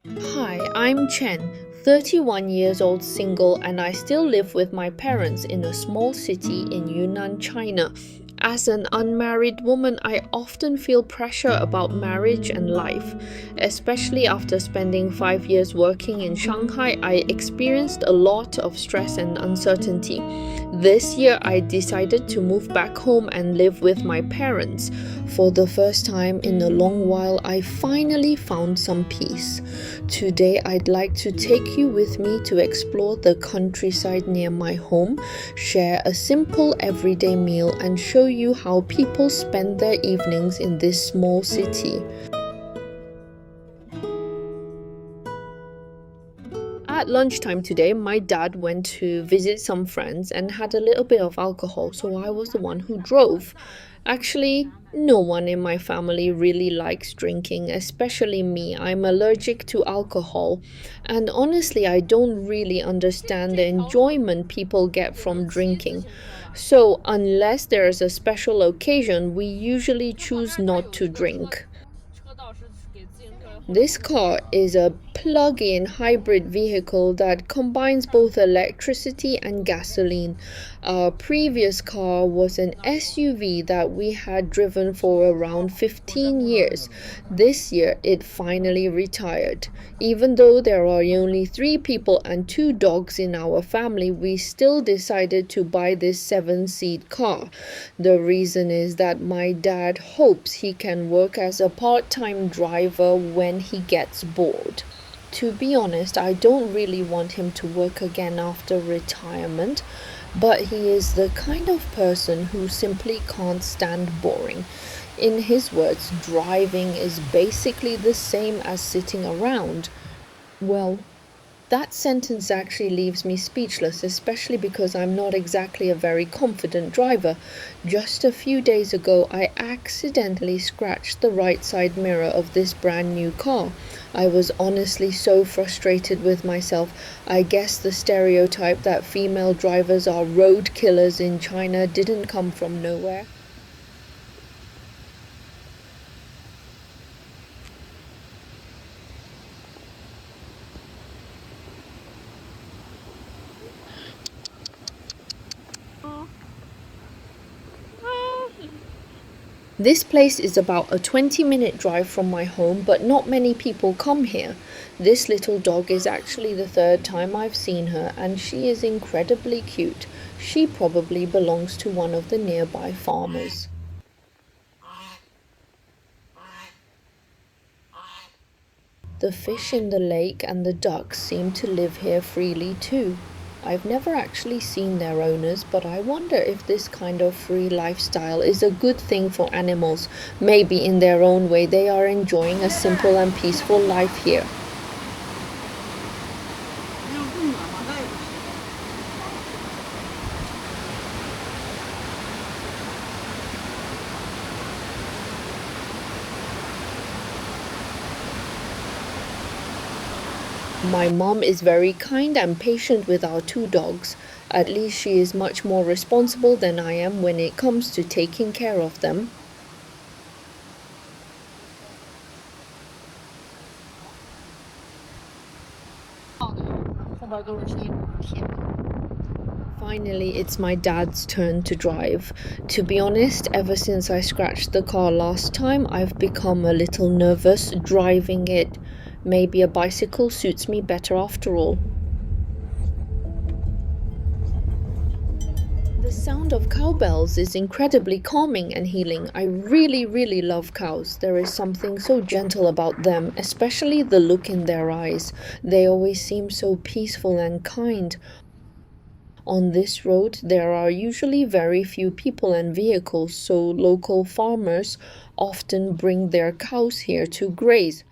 Hi, I'm Chen, 31 years old, single, and I still live with my parents in a small city in Yunnan, China. As an unmarried woman, I often feel pressure about marriage and life. Especially after spending 5 years working in Shanghai, I experienced a lot of stress and uncertainty. This year, I decided to move back home and live with my parents. For the first time in a long while, I finally found some peace. Today, I'd like to take you with me to explore the countryside near my home, share a simple everyday meal, and show you how people spend their evenings in this small city. At lunchtime today, my dad went to visit some friends and had a little bit of alcohol, so I was the one who drove. Actually, no one in my family really likes drinking, especially me. I'm allergic to alcohol, and honestly, I don't really understand the enjoyment people get from drinking. So, unless there is a special occasion, we usually choose not to drink. This car is a plug-in hybrid vehicle that combines both electricity and gasoline. Our previous car was an SUV that we had driven for around 15 years. This year, it finally retired. Even though there are only 3 people and 2 dogs in our family, we still decided to buy this 7-seat car. The reason is that my dad hopes he can work as a part-time driver when he gets bored. To be honest, I don't really want him to work again after retirement, but he is the kind of person who simply can't stand boring. In his words, driving is basically the same as sitting around. Well, that sentence actually leaves me speechless, especially because I'm not exactly a very confident driver. Just a few days ago, I accidentally scratched the right side mirror of this brand new car. I was honestly so frustrated with myself. I guess the stereotype that female drivers are road killers in China didn't come from nowhere. This place is about a 20-minute drive from my home, but not many people come here. This little dog is actually the third time I've seen her, and she is incredibly cute. She probably belongs to one of the nearby farmers. The fish in the lake and the ducks seem to live here freely too. I've never actually seen their owners, but I wonder if this kind of free lifestyle is a good thing for animals. Maybe in their own way they are enjoying a simple and peaceful life here. My mom is very kind and patient with our 2 dogs. At least she is much more responsible than I am when it comes to taking care of them. Finally, it's my dad's turn to drive. To be honest, ever since I scratched the car last time, I've become a little nervous driving it. Maybe a bicycle suits me better after all. The sound of cowbells is incredibly calming and healing. I really love cows. There is something so gentle about them, especially the look in their eyes. They always seem so peaceful and kind. On this road, there are usually very few people and vehicles, so local farmers often bring their cows here to graze.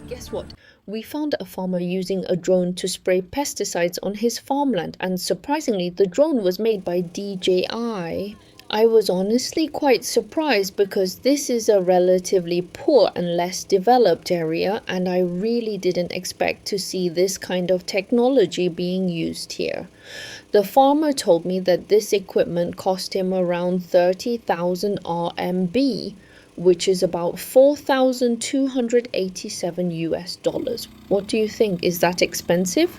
Guess what? We found a farmer using a drone to spray pesticides on his farmland, and surprisingly, the drone was made by DJI. I was honestly quite surprised because this is a relatively poor and less developed area, and I really didn't expect to see this kind of technology being used here. The farmer told me that this equipment cost him around 30,000 RMB, which is about 4,287 US dollars. What do you think? Is that expensive?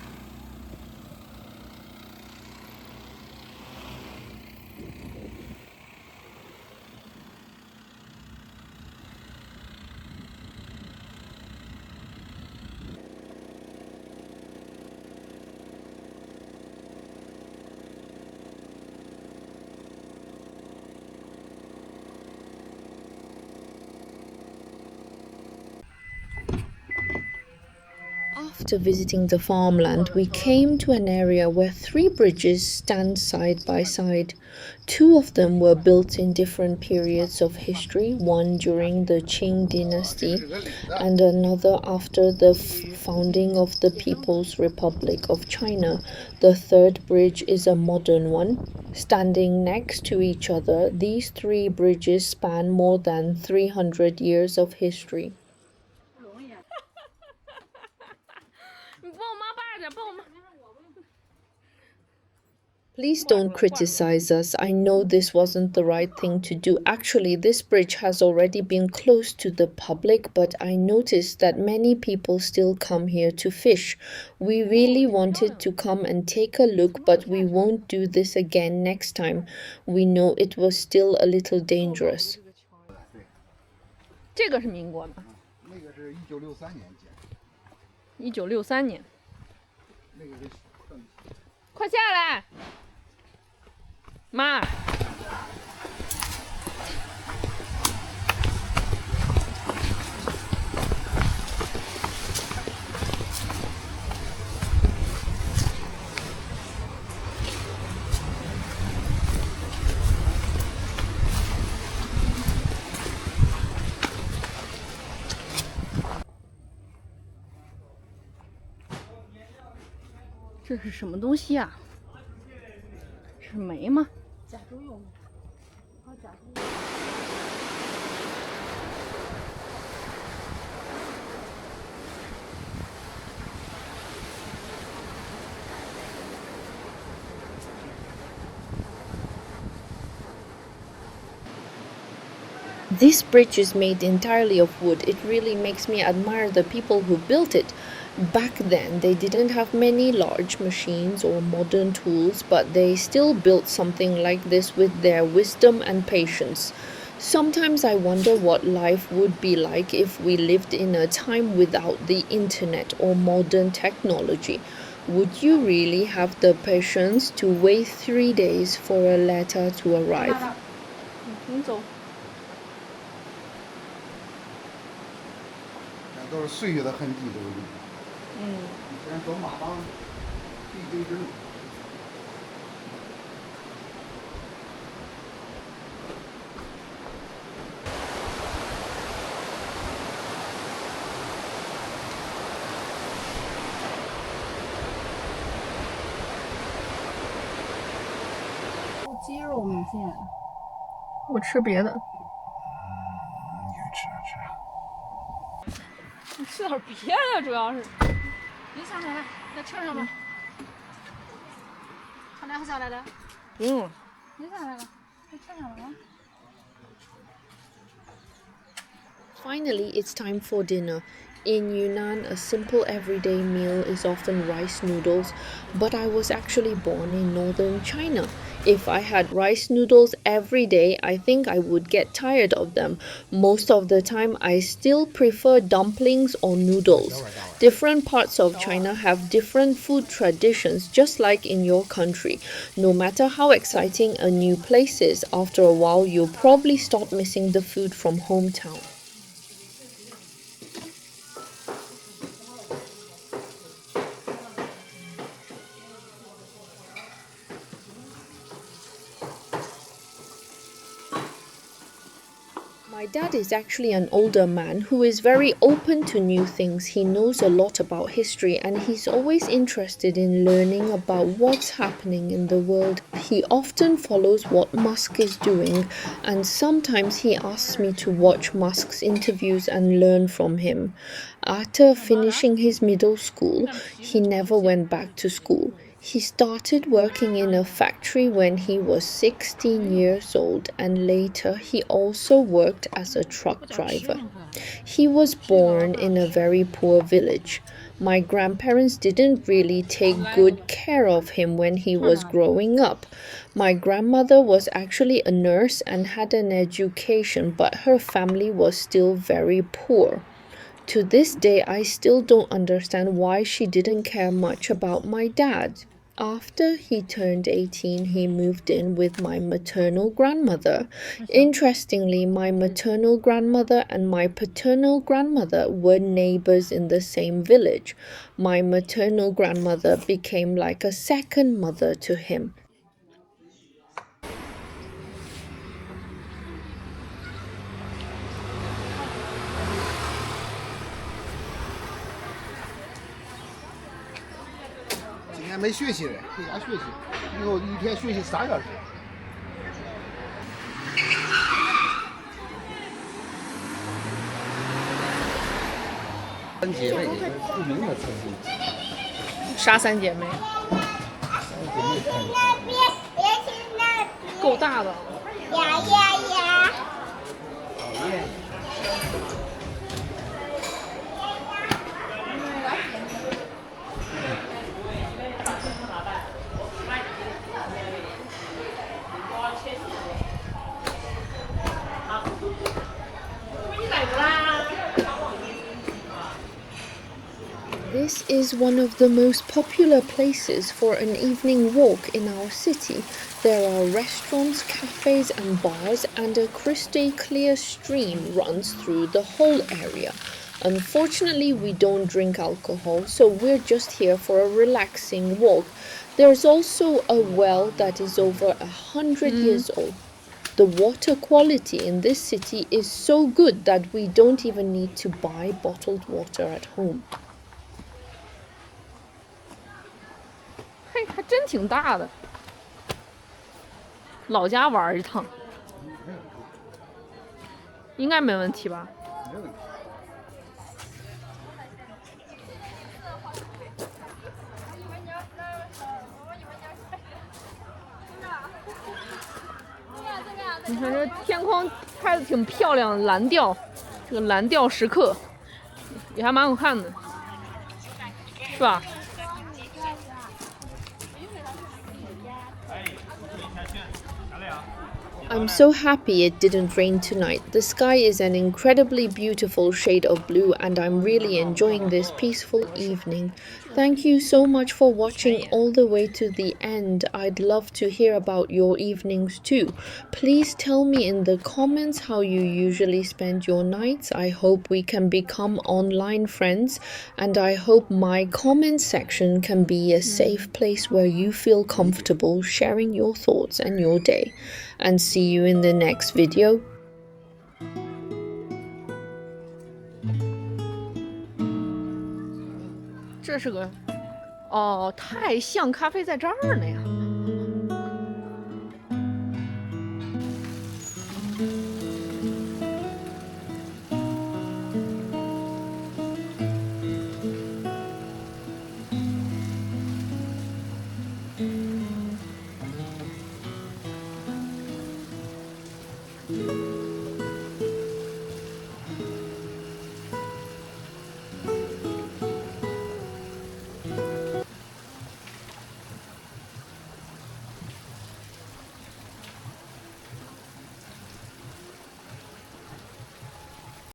After visiting the farmland, we came to an area where three bridges stand side by side. Two of them were built in different periods of history, one during the Qing dynasty and another after the founding of the People's Republic of China. The third bridge is a modern one. Standing next to each other, these three bridges span more than 300 years of history. Please don't criticize us. I know this wasn't the right thing to do. Actually, this bridge has already been closed to the public, but I noticed that many people still come here to fish. We really wanted to come and take a look, but we won't do this again next time. We know it was still a little dangerous. 这个是民国吗？那个是1963年建1963年。那个是快下来，妈。这是什么东西呀？是煤吗？甲猪用的，甲猪。This bridge is made entirely of wood. It really makes me admire the people who built it. Back then, they didn't have many large machines or modern tools, but they still built something like this with their wisdom and patience. Sometimes I wonder what life would be like if we lived in a time without the internet or modern technology. Would you really have the patience to wait 3 days for a letter to arrive? 你走。那都是岁月的痕迹，都是。以前走马帮必经之路。鸡肉米线，我吃别的。你吃。你吃点别的，主要是。你下来，在车上吧。他俩下来的。不用。你下来了，在车上了啊。Finally, it's time for dinner. In Yunnan, a simple everyday meal is often rice noodles, but I was actually born in northern China. If I had rice noodles every day, I think I would get tired of them. Most of the time, I still prefer dumplings or noodles. Different parts of China have different food traditions, just like in your country. No matter how exciting a new place is, after a while, you'll probably start missing the food from hometown. My dad is actually an older man who is very open to new things. He knows a lot about history and he's always interested in learning about what's happening in the world. He often follows what Musk is doing and sometimes he asks me to watch Musk's interviews and learn from him. After finishing his middle school, he never went back to school. He started working in a factory when he was 16 years old and later he also worked as a truck driver. He was born in a very poor village. My grandparents didn't really take good care of him when he was growing up. My grandmother was actually a nurse and had an education, but her family was still very poor. To this day, I still don't understand why she didn't care much about my dad. After he turned 18, he moved in with my maternal grandmother. Interestingly, my maternal grandmother and my paternal grandmother were neighbors in the same village. My maternal grandmother became like a second mother to him.今天没学习嘞，回家学习。以后一天学习3个小时。三姐妹，出名的三姐妹。啥三姐妹？够大的。This is one of the most popular places for an evening walk in our city. There are restaurants, cafes and bars and a crystal clear stream runs through the whole area. Unfortunately, we don't drink alcohol, so we're just here for a relaxing walk. There's also a well that is over 100 years old. The water quality in this city is so good that we don't even need to buy bottled water at home. 嘿，还真挺大的。老家玩一趟，应该没问题吧？没问题。你看这天空拍的挺漂亮，蓝调，这个蓝调时刻也还蛮好看的，是吧？ I'm so happy it didn't rain tonight. The sky is an incredibly beautiful shade of blue and I'm really enjoying this peaceful evening. Thank you so much for watching all the way to the end. I'd love to hear about your evenings too. Please tell me in the comments how you usually spend your nights. I hope we can become online friends and I hope my comment section can be a safe place where you feel comfortable sharing your thoughts and your day. And see you in the next video. 这是个，哦，太像咖啡在这儿呢呀。